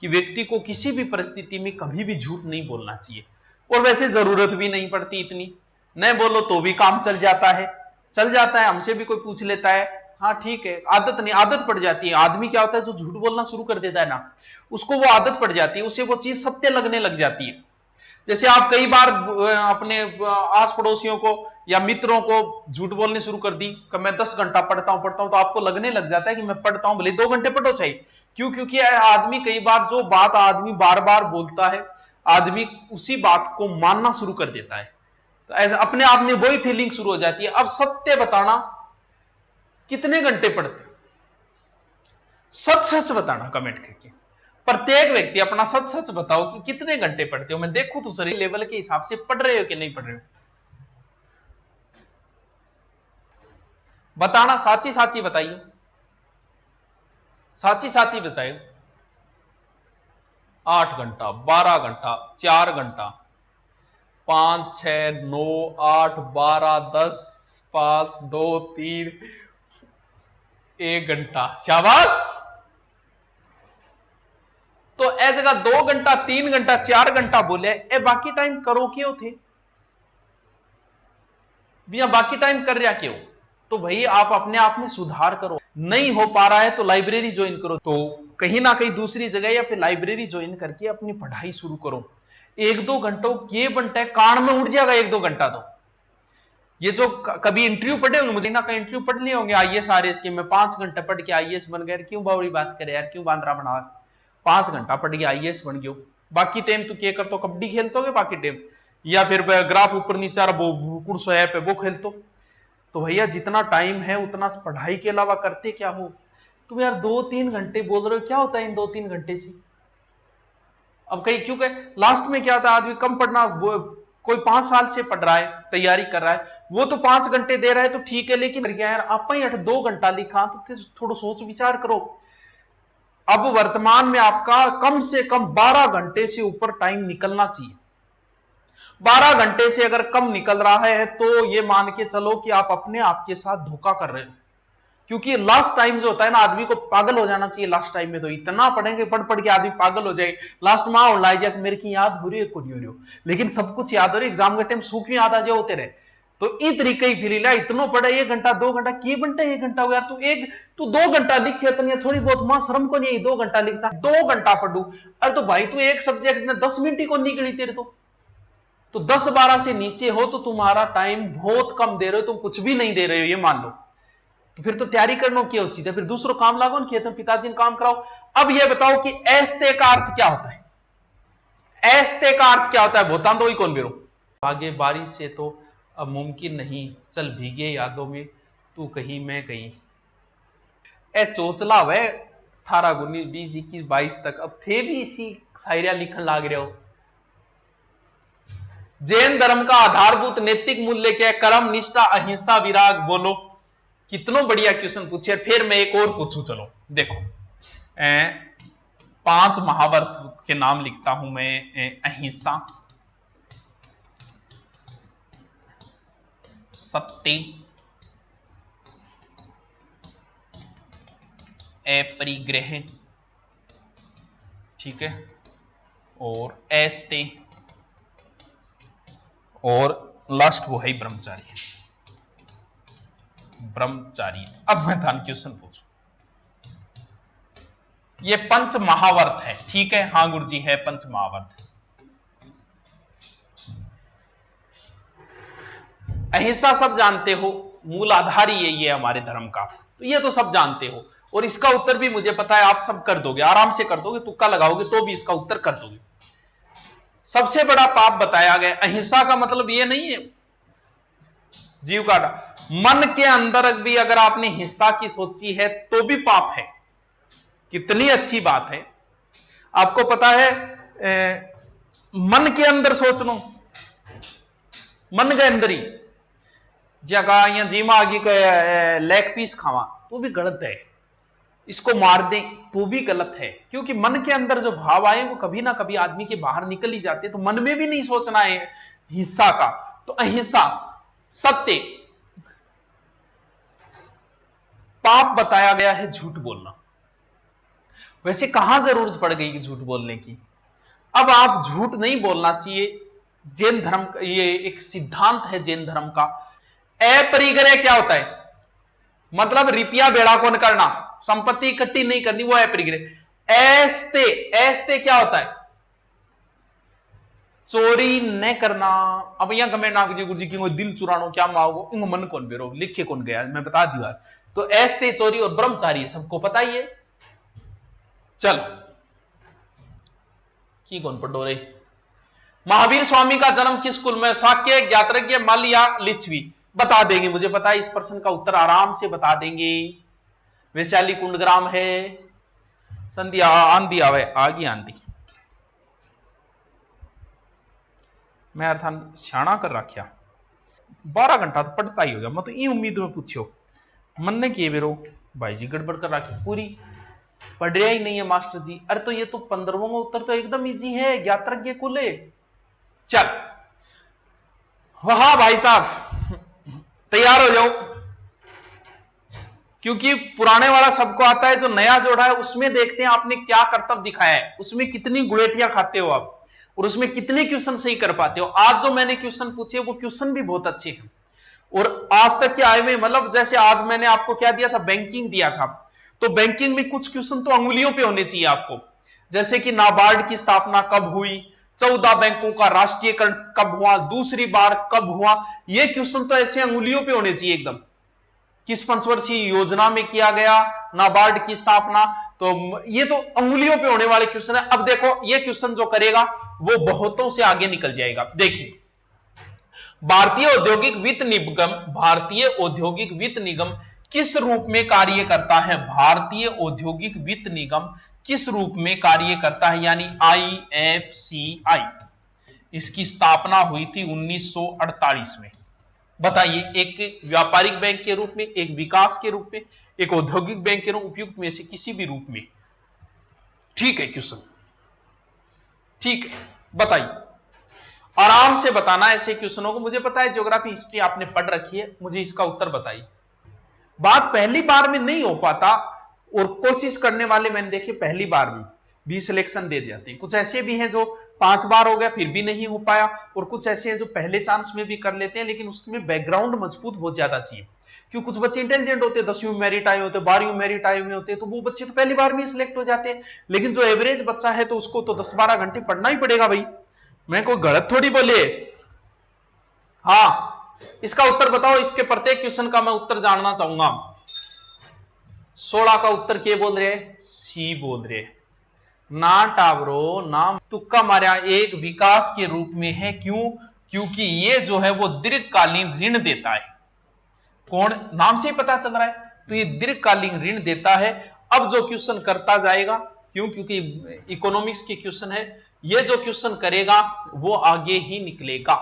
कि व्यक्ति को किसी भी परिस्थिति में कभी भी झूठ नहीं बोलना चाहिए, और वैसे जरूरत भी नहीं पड़ती इतनी, नहीं बोलो तो भी काम चल जाता है। हमसे भी कोई पूछ लेता है, हाँ ठीक है, आदत नहीं, आदत पड़ जाती है। आदमी क्या होता है, जो झूठ बोलना शुरू कर देता है ना, उसको वो आदत पड़ जाती है, उसे वो चीज सत्य लगने लग जाती है। जैसे आप कई बार अपने आस पड़ोसियों को या मित्रों को झूठ बोलने शुरू कर दी कि मैं 10 घंटा पढ़ता हूं, तो आपको लगने लग जाता है कि मैं पढ़ता हूं, भले 2 घंटे पढ़ो चाहिए। क्यों? क्योंकि आदमी कई बार जो बात आदमी बार बार बोलता है, आदमी उसी बात को मानना शुरू कर देता है, तो ऐसा अपने आप में वही फीलिंग शुरू हो जाती है। अब सत्य बताना, कितने घंटे पढ़ते, सच सच बताना कमेंट करके। प्रत्येक व्यक्ति अपना सच सच बताओ कि कितने घंटे पढ़ते हो, मैं देखूं तो सही लेवल के हिसाब से पढ़ रहे हो कि नहीं पढ़ रहे हो। बताना, साची साची बताइए, साची साची बताइए। 8 घंटा, 12 घंटा, 4 घंटा, 5 6 9 8 12 10 5 2 3 1 घंटा, शाबाश। तो ए जगह 2 घंटा, 3 घंटा, 4 घंटा बोले, ए बाकी टाइम करो क्यों थे भैया, बाकी टाइम कर रहा क्यों? तो भाई आप अपने आप में सुधार करो। नहीं हो पा रहा है तो लाइब्रेरी ज्वाइन करो, तो कहीं ना कहीं दूसरी जगह या फिर लाइब्रेरी ज्वाइन करके अपनी पढ़ाई शुरू करो। 1-2 घंटों ये बनता है, कान में उड़ जाएगा 1-2 घंटा। तो ये जो कभी इंटरव्यू पढ़े होंगे, मुझे ना कहीं इंटरव्यू पढ़ लिए होंगे आईएएस आरएएस के, मैं 5 घंटे पढ़ के आईएएस बन गया, क्यों बावड़ी बात करे यार, क्यों बांद्रा बना, 5 घंटा पढ़ के आईएएस बन गयो, बाकी टाइम तू क्या करतो, कबड्डी खेलतोगे बाकी टाइम, या फिर ग्राफ ऊपर नीचा कुर्सो ऐप है वो खेलतो। तो भैया जितना टाइम है उतना पढ़ाई के अलावा करते क्या हो तुम यार? 2-3 घंटे बोल रहे हो, क्या होता है इन 2-3 घंटे से? अब कहीं क्योंकि लास्ट में क्या होता है, आदमी कम पढ़ना, कोई 5 साल से पढ़ रहा है, तैयारी कर रहा है, वो तो 5 घंटे दे रहा है तो ठीक है, लेकिन यार आप 2 घंटा लिखा, तो थोड़ा सोच विचार करो। अब वर्तमान में आपका कम से कम 12 घंटे से ऊपर टाइम निकलना चाहिए। 12 घंटे से अगर कम निकल रहा है तो ये मान के चलो कि आप अपने आप के साथ धोखा कर रहे हो, क्योंकि लास्ट टाइम जो होता है ना, आदमी को पागल हो जाना चाहिए लास्ट टाइम में। तो इतना पढ़ेंगे, पढ़ पढ़ के आदमी पागल हो जाए, लास्ट में और लाई जाए मेरे की याद हो रही है, को नहीं हो रही हो, लेकिन सब कुछ याद हो रही है, एग्जाम के टाइम सूख में याद आ जाए होते रहे। तो इस तरीके ही फील इतना पढ़े, 1 घंटा 2 घंटा की बनता है, 1 घंटा हो यार, तू 2 घंटा लिखे तो थोड़ी बहुत मां शर्म को नहीं 2 घंटा लिखता, 2 घंटा पढ़ू। अरे तो भाई तू एक सब्जेक्ट में 10 मिनट ही को निकली तेरे तो 10-12 से नीचे हो तो तुम्हारा टाइम बहुत कम दे रहे हो, तुम कुछ भी नहीं दे रहे हो ये मान लो, तो फिर तो तैयारी करना क्या उचित है, फिर दूसरों काम लागो ना, खेत में पिताजी ने काम कराओ। अब ये बताओ कि ऐस्ते का अर्थ क्या होता है, ऐस्ते का अर्थ क्या होता है, भूतान तो ही कौन बेरो, आगे बारिश से तो अब मुमकिन नहीं, चल भीगे यादों में तू कहीं मैं कहीं। ए चोचला हुआ 18 19 20 21 22 तक, अब थे भी इसी शायरिया लिखन लाग रहे हो। जैन धर्म का आधारभूत नैतिक मूल्य क्या है? कर्म, निष्ठा, अहिंसा, विराग। बोलो, कितना बढ़िया क्वेश्चन पूछे। फिर मैं एक और पूछूं, चलो देखो, 5 महावर्त के नाम लिखता हूं मैं। अहिंसा, सत्य, अपरिग्रह, ठीक है, और ऐस्ते, और लास्ट वो है ब्रह्मचारी। ब्रह्मचारी। अब मैं था क्वेश्चन पूछूं, ये पंच महावर्त है, ठीक है? हाँ गुरुजी है, पंच महावर्त। अहिंसा सब जानते हो, मूल आधार ही है ये हमारे धर्म का, तो ये तो सब जानते हो, और इसका उत्तर भी मुझे पता है आप सब कर दोगे, आराम से कर दोगे, तुक्का लगाओगे तो भी इसका उत्तर कर दोगे। सबसे बड़ा पाप बताया गया। अहिंसा का मतलब ये नहीं है जीव काटा, मन के अंदर भी अगर आपने हिस्सा की सोची है तो भी पाप है। कितनी अच्छी बात है। आपको पता है मन के अंदर सोच लो, मन के अंदर ही जगह या जीमा आगे लेग पीस खावा तो भी गलत है, इसको मार दें तो भी गलत है, क्योंकि मन के अंदर जो भाव आए वो कभी ना कभी आदमी के बाहर निकल ही जाते, तो मन में भी नहीं सोचना है हिस्सा का। तो अहिंसा, सत्य, पाप बताया गया है झूठ बोलना। वैसे कहां जरूरत पड़ गई झूठ बोलने की? अब आप झूठ नहीं बोलना चाहिए। जैन धर्म, ये एक सिद्धांत है जैन धर्म का। अपरिग्रह क्या होता है? मतलब रिपिया बेड़ा कौन करना, संपत्ति इकट्ठी नहीं करनी, वो अपरिग्रह। ऐस्ते, ऐस्ते क्या होता है? चोरी न करना। अब यहां कमेंट ना कीजिए गुरुजी की दिल चुरानो क्या माओगो, इन मन कौन बेरो लिखे कौन गया, मैं बता दिया। तो ऐस्ते चोरी और ब्रह्मचारी सबको पता ही है। चलो की कौन पढ़ो रे। महावीर स्वामी का जन्म किस कुल में? शाक्य, ज्ञात्रज्ञ, मल्ल या लिच्छवी? बता देंगे, मुझे पता है इस प्रश्न का उत्तर आराम से बता देंगे। वैशाली कुंडग्राम है। संधि आंधी आवे, आगी आंधी। मैं अर्थान सियाणा कर रखा 12 घंटा तो पढ़ता ही हो गया। मैं तो ये उम्मीद में पूछो मन ने किए बेरो भाई जी गड़बड़ कर रखी पूरी, पढ़ रहा ही नहीं है मास्टर जी। अरे तो ये तो 15वां उत्तर तो एकदम इजी है, ज्ञात्रज्ञ कुल। चल हाँ भाई साहब तैयार हो जाओ, क्योंकि पुराने वाला सबको आता है, जो नया जोड़ा है उसमें देखते हैं आपने क्या करतब दिखाया है, उसमें कितनी गुलेटियां खाते हो आप और उसमें कितने क्वेश्चन सही कर पाते हो। आज जो मैंने क्वेश्चन पूछे वो क्वेश्चन भी बहुत अच्छे हैं और आज तक के आए हुए, मतलब जैसे आज मैंने आपको क्या दिया था, बैंकिंग दिया था, तो बैंकिंग में कुछ क्वेश्चन तो अंगुलियों पे होने चाहिए आपको, जैसे कि नाबार्ड की स्थापना कब हुई, 14 बैंकों का राष्ट्रीयकरण कब हुआ, दूसरी बार कब हुआ, ये क्वेश्चन तो ऐसे अंगुलियों पे होने चाहिए एकदम। किस पंचवर्षीय योजना में किया गया नाबार्ड की स्थापना, तो ये तो अंगुलियों पे होने वाले क्वेश्चन है। अब देखो ये क्वेश्चन जो करेगा वो बहुतों से आगे निकल जाएगा। देखिए भारतीय औद्योगिक वित्त निगम, भारतीय औद्योगिक वित्त निगम किस रूप में कार्य करता है? भारतीय औद्योगिक वित्त निगम किस रूप में कार्य करता है? यानी IFCI, इसकी स्थापना हुई थी 1948 में। बताइए, एक व्यापारिक बैंक के रूप में, एक विकास के रूप में, एक औद्योगिक बैंक के रूप, उपयुक्त में से किसी भी रूप में। ठीक है क्वेश्चन, ठीक है बताइए, आराम से बताना ऐसे क्वेश्चनों को। मुझे पता है ज्योग्राफी हिस्ट्री आपने पढ़ रखी है, मुझे इसका उत्तर बताइए। बात पहली बार में नहीं हो पाता और कोशिश करने वाले मैंने देखे पहली बार में भी सिलेक्शन दे जाते हैं। कुछ ऐसे भी हैं जो 5 बार हो गया फिर भी नहीं हो पाया, और कुछ ऐसे हैं जो पहले चांस में भी कर लेते हैं, लेकिन उसमें बैकग्राउंड मजबूत बहुत ज्यादा चाहिए। क्योंकि कुछ बच्चे इंटेलिजेंट होते हैं, 10वीं में मेरिट आए होते, 12वीं में मेरिट आए हुए होते, तो वो बच्चे तो पहली बार में सिलेक्ट हो जाते हैं। लेकिन जो एवरेज बच्चा है तो उसको तो 10-12 घंटे पढ़ना ही पड़ेगा भाई, मैं कोई गलत थोड़ी बोले। हाँ इसका उत्तर बताओ, इसके प्रत्येक क्वेश्चन का मैं उत्तर जानना चाहूंगा। 16 का उत्तर क्या बोल रहे? सी बोल रहे ना टावरो, ना तुक्का मारा, एक विकास के रूप में है। क्यों? क्योंकि ये जो है वो दीर्घकालीन ऋण देता है। कौन? नाम से ही पता चल रहा है, तो ये दीर्घकालीन ऋण देता है। अब जो क्वेश्चन करता जाएगा, क्यों? क्योंकि इकोनॉमिक्स के क्वेश्चन है, ये जो क्वेश्चन करेगा वो आगे ही निकलेगा।